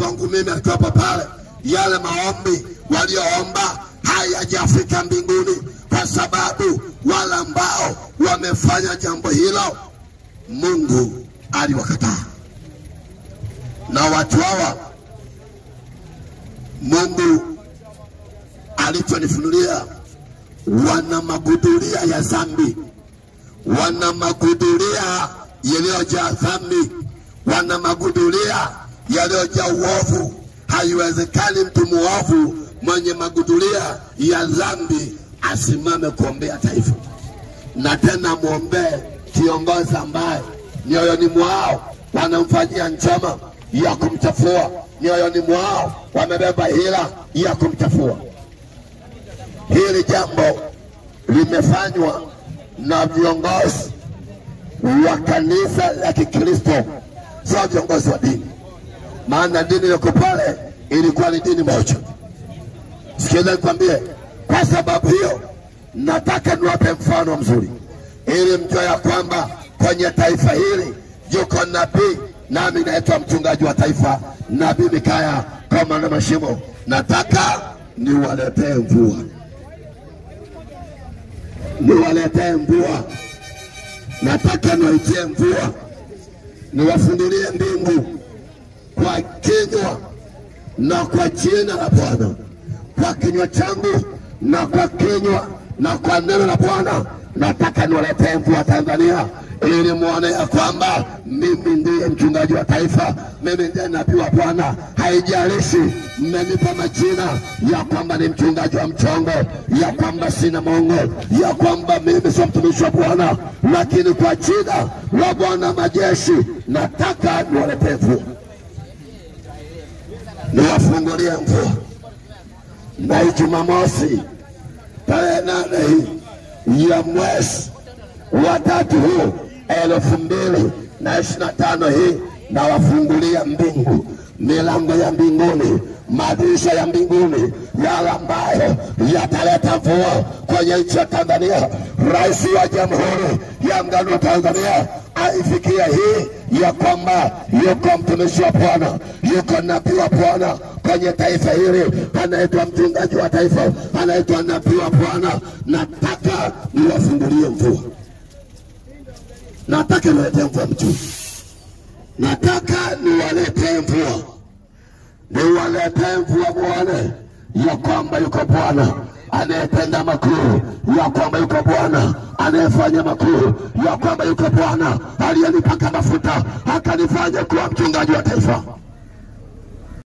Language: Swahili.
wangu mimi alikuwa pale, yale maombi walioomba hayajafika mbinguni, kwa sababu wale ambao wamefanya jambo hilo Mungu aliwakataa. Na watu hawa Mungu alichonifunulia, wana magudulia ya dhambi, wana magudulia yaliyojaa dhambi, wana magudulia yaliyojaa uovu. Haiwezekani mtu muovu mwenye magudulia ya dhambi asimame kuombea taifa. Na tena muombee kiongozi ambaye mioyoni mwao wanamfanyia njama ya kumchafua, mioyoni mwao wamebeba hila ya kumchafua. Hili jambo limefanywa na viongozi wa kanisa la Kikristo, sio viongozi wa dini. Maana dini ilikuwa pale ilikuwa ni dini moja. Sikiza nikwambie, kwa sababu hiyo nataka niwape mfano mzuri ili mjue ya kwamba kwenye taifa hili yuko nabii, nami naitwa mchungaji wa taifa, Nabii Mikaya Komando Mashimo. Nataka niwaletee mvua, niwaletee mvua, nataka niwaitie mvua, niwafungulie mbingu kwa kinywa na kwa jina la Bwana, kwa kinywa changu na kwa kinywa na kwa neno la Bwana. Nataka niwaletee mvua Tanzania, ili muone ya kwamba mimi ndiye mchungaji wa taifa, mimi ndiye nabii wa Bwana. Haijalishi mmenipa majina ya kwamba ni mchungaji wa mchongo, ya kwamba sina Mungu, ya kwamba mimi sio mtumishi wa Bwana, lakini kwa jina la Bwana majeshi nataka niwaletee mvua, niwafungulie mvua. Na Jumamosi tarehe 8 ya mwezi wa 3 huu 2025 hii, na wafungulia mbingu, milango ya mbinguni, madirisha ya mbinguni, yale ambayo yataleta mvua kwenye nchi ya Tanzania. Rais wa Jamhuri ya Muungano wa Tanzania aifikia hii ya kwamba yuko mtumishi wa Bwana, yuko nabii wa Bwana kwenye taifa hili, anaitwa mchungaji wa taifa, anaitwa nabii wa Bwana. Nataka niwafungulie mvua, nataka niwaletee mvua mtu, nataka niwaletee mvua, niwaletee mvua Bwana, ya kwamba yuko Bwana anayetenda makuu, ya kwamba yuko Bwana anayefanya makuu, ya kwamba yuko Bwana aliyenipaka mafuta akanifanya kuwa mchungaji wa taifa.